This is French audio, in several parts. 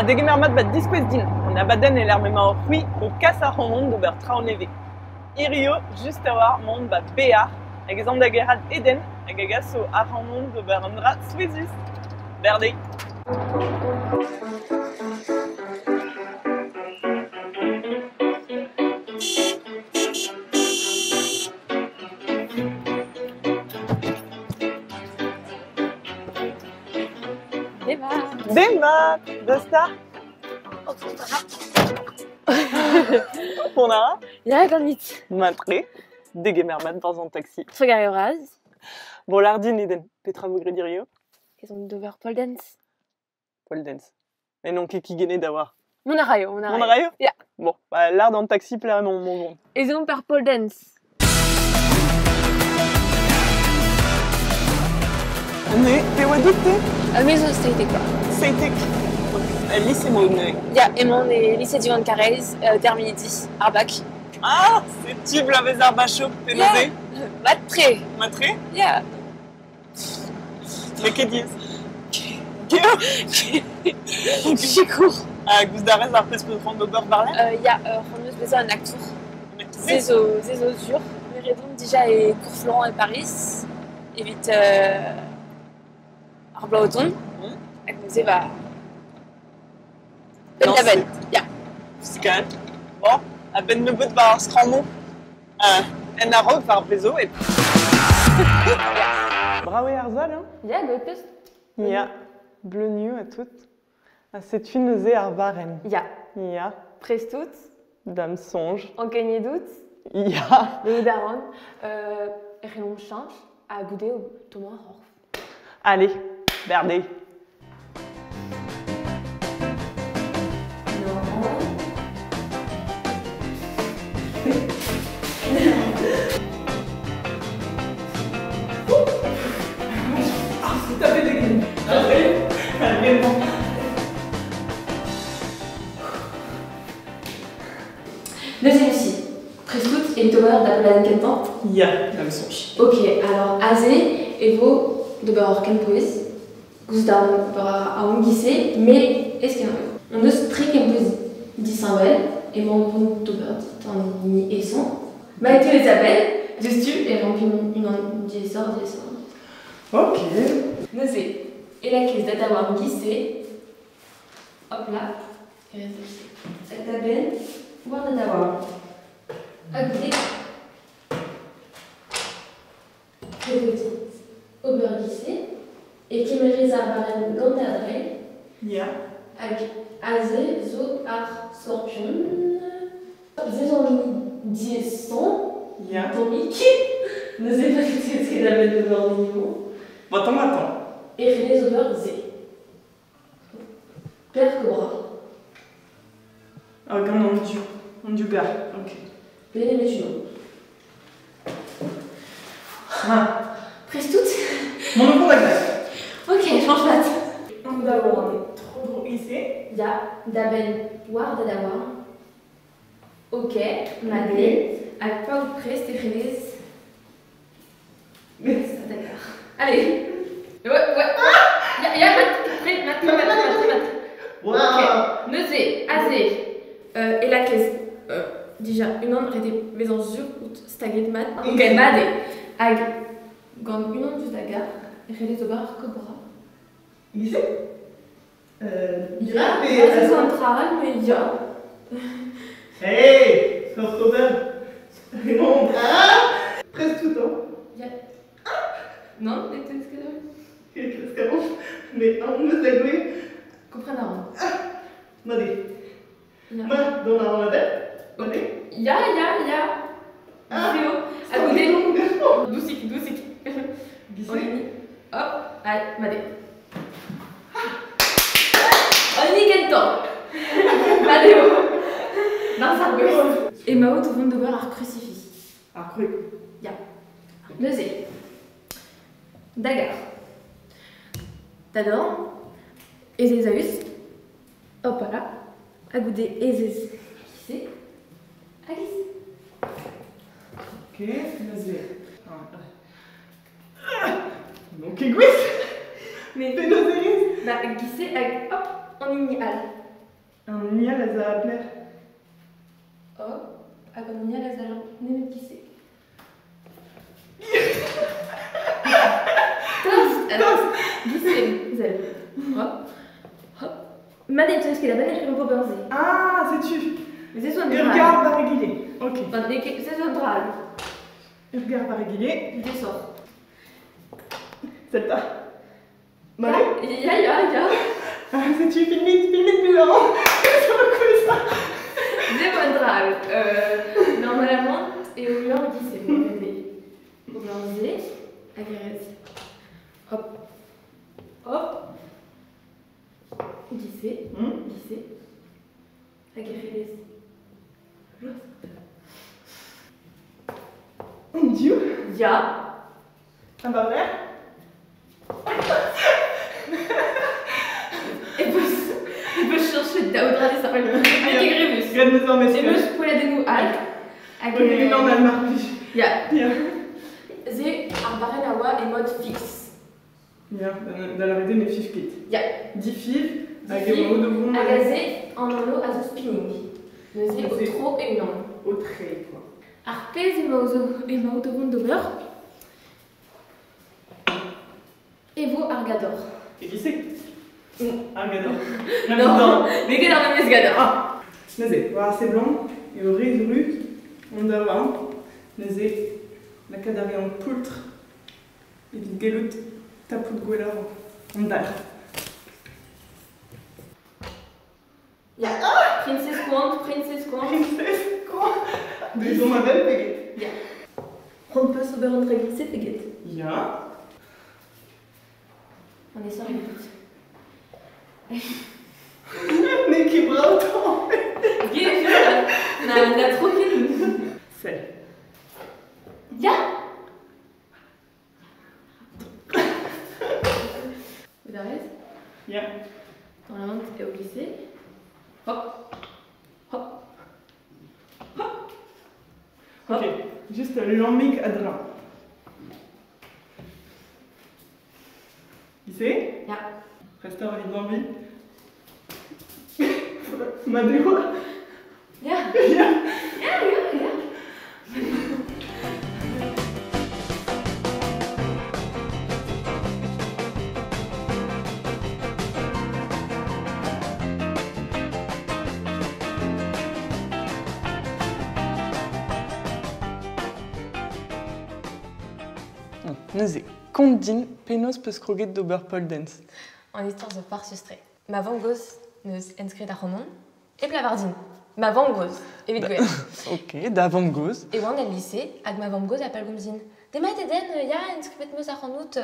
Adegemermat bat diskouez din. On a baden el armema o c'hwi o kas ar c'honon d'ober traoù neve. Irio just a war mont bat bear hag ezan da gerad eden hag a gas o ar c'honon d'ober an dra souezus. Berdei. Demat, d'asta. On a Ja, dan niet. matre, degemermat dans un taxi. Trugare raz. Bon, lardin eden, petra vogre dirio, Ils ont d'over pole dance. pole dance. Mais non, kiki gene d'avoir. Mon arayo, mon Mon arayo. rayo? Ja. Bon, bah, l'art dans le taxi plairait mon monde. Ils ont par pole dance. Ne, te oa doute? Maison c'était quoi? Seitek. Lycée Mauneuil. Ja, et mon lycée du Van Carrez, terminiti, Arbac. Ah, c'est tu blavez arbacho, t'es nosé? Matre. Matre? Ja. Mais qu'est-ce Je cours. Ah, Gouzdarez ar pres peut rand ober barlen? Ja, Rondeus bezo un actour. Zezo zur. Meredon déjà et Courflan et Paris. Évite Arblaoton. Hag neuze va. Non, Label. Ja. Scan. Bon, à ben nebeut var ar skrammo. En a rog var bezo et... Bravo Arzal, hein? Ja, goetest. Ja, bleu nu à toutes. Ah, c'est une osée ar varen. Ja. Ja, Prestout. dame songe. En gagné doute. Ja. Le daron. Rien change. À goûter au Thomas Horf. Allez, Berdei. Deuxième ici. Prestout et Thomas d'Apolline Kentan. Ja, dame songe. Ok, alors Azé et vos de Baror Kempoes. Gousdan Barra à Onguissé, mais est-ce qu'il y a un deux très Kempoes d'Isambel et mon bon Tobert en ni et son. Maïtou les appelle, juste et rempli une en diesor. Ok. Nosé. Et la caisse d'Adawar Onguissé. Hop là. Cette tabelle. Voir d'Adawar. À goûter. Très petit. Obergissé. Et qui me réserve à l'antadré. Ja. Avec Azé, Zo, Ar, Sorpion. Zézon, Diesson. Ja. Tomique. Ne sais pas ce qu'il avait de leur niveau. Attends. Et René Zober, Zé. Père Cobra. Ah, quand on du ber. Ok. Béné Métunon. Ah, Prestout. mon nom de glace. Ok, change pas. On va d'abord trop ici. Ya, Daben, War, Dadawar. Ok, Madeleine. Avec pas ou près, c'était René. Ça d'accord. Allez. Ouais. Ya, mat. Wow. Ok. Nosé, Azé. Et la caisse. Déjà, une onde était maison sur ou staget mat. Ok, Madé. Ag. Gang une onde juste à gare. René Zobar, Cobra. Ici? Ja, das ist ein Traum, mais ja. Hey, c'est un problème. Non. Ah, presque tout le temps. Ja. Non, det är inte Qu'est-ce qu'avant? Mais on me s'est joué. Comprendre. Madé. Ja. Ma, dans la tête. Madé. Ja. Vidéo. À côté. Doucique. On y. Hop, allez, Madé. On y gagne temps. Madéo. Dans sa gueule. Et Mao devant de voir un crucifix. Ah, cru. Ja. Deuxième. Dagar. D'abord, Ezésaüs. Hop là. Agoudé Ezés. Ici. Alice. Ok, vas-y. Donc, égoïste. Mais T'es nosé. bah, glissé avec hop en lignal. Un nia les a appelés. Oh, agonia les agents nem gise. Gise, zel. Hop. Hop. Madame, tu sais ce qu'il a banné, je ne peux pas penser. Ah, c'est-tu? Mais c'est son Urgar va réguler. Ok. C'est son drôle. Urgar va réguler. Il descend. Celle-là. Malé. Ya. Ah, c'est-tu? Filmite plus grand. Ça va couler ça. C'est mon drôle. Normalement, et au blanc, gise. Au blanc, gise. Aguerez. Hop. Hop. Gise. Gise. Aguerez. Mon Dieu. Ya. Un bas vert. Il peut chercher Daudra des sapins. Aguerez. Regarde nous en Et moi, je pourrais de nous al. Aguerez. Non, on a le marqué. Ya. Bien. Ze arbaren awa et mode fixe. Bien. Dans la réalité, les fifs kit. Ya. 10 fifs. Avec Avec un de bon. Agazé en anneau à zo spinning. Neuze au trop et une onde. Au trait, quoi. Arpez et mao de ronde d'over. Et vos argador. Et glissé. Argador. Non, mais quel arme est gador? Nezé, voilà, c'est blanc. Et au résolu, on doit voir. Nezé, la cadavre en poultre. Et du gelut, tapou de gouelor. On dare. Ja. Princess Quant. Princesse, quoi? Des gens m'appellent Peggy. Ja. On peut se faire entre glisser Peguet. Ja. On est sorti tous. Mais qui bras autant. On a troqué. C'est. Ja. Vous avez? Ja. Dans la main et au glisser. Hop. Hop. Hop. Ok, juste l'amique adrin. Glissé. Ja. Resta en libre envie. Ma déo. Ja. Ja. Ja. Nezé, Condine, Penos peus kroget d'ober Paul Dance. En histoire de part sustré. Ma vangos neus inscrit à Ronon et Plavardine. Ma vangos, évite gwen. Ok, d'avant goz. Et on a le lycée, avec ma vangos à Palgomzine. Des maths et den, ya inscrit meus à Ronout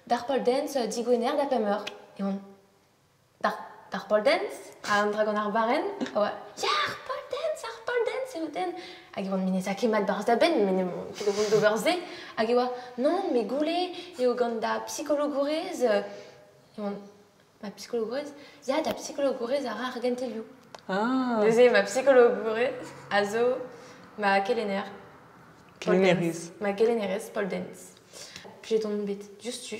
d'ar Paul Dance, d'Igwener, d'Apemer. Et on. D'ar Paul Dance, à un dragon arbaren. Ouais. Ya, ar Paul Dance, et au den. Hag on mine sake mat barz da ben, mais ke de vont d'overze. Hag non, mais goulé, et au ganda psychologourez. Et on. Ma psychologourez, ya da psychologourez à rar gentelio. Ah. Deuxième, ma psychologourez, azo, ma kelener. Keleneris. Ma keleneres, Paul Dance. Puis j'ai ton bête, juste tu.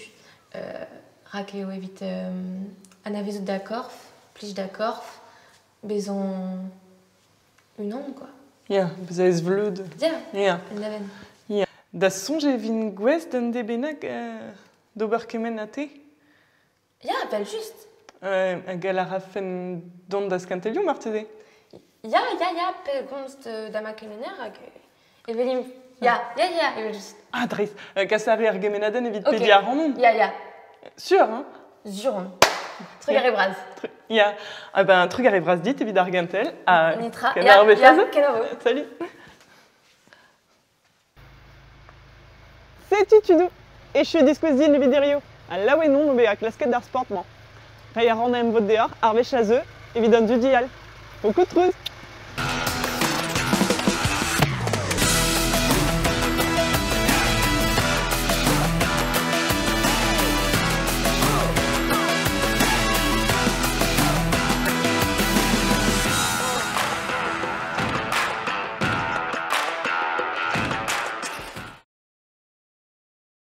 Rakeo évite anaviso d'accord, plige d'accord, baison une onde quoi. Ja, bezais vleud. Ja, Ja. une laven. Ja. Da sonje vin gwez d'un debenag d'ober kemen a te? Ja, belle juste. Hag a la rafen don da skantelio marteze? Ja, pe gonst da ma kelener hag evelim. Ja, evel juste. Ah, dreiz. Kassare ar gemenaden evit Ok. pedi ar ranon. Ja. Sûr, hein? Zuron. Trugaré braz. Ja. Ah ben, truc arrivera dit, evit ar gentel. Ah, Nitra. Canard Béchaz. Kenavo. Salut. C'est Tudo. Et je suis disquesine le vidéo. À la ouais non, mais à clasquette d'art sportman. Raya rendem votre dehors, arvé chazeux, évidemment du dial. Beaucoup de trucs.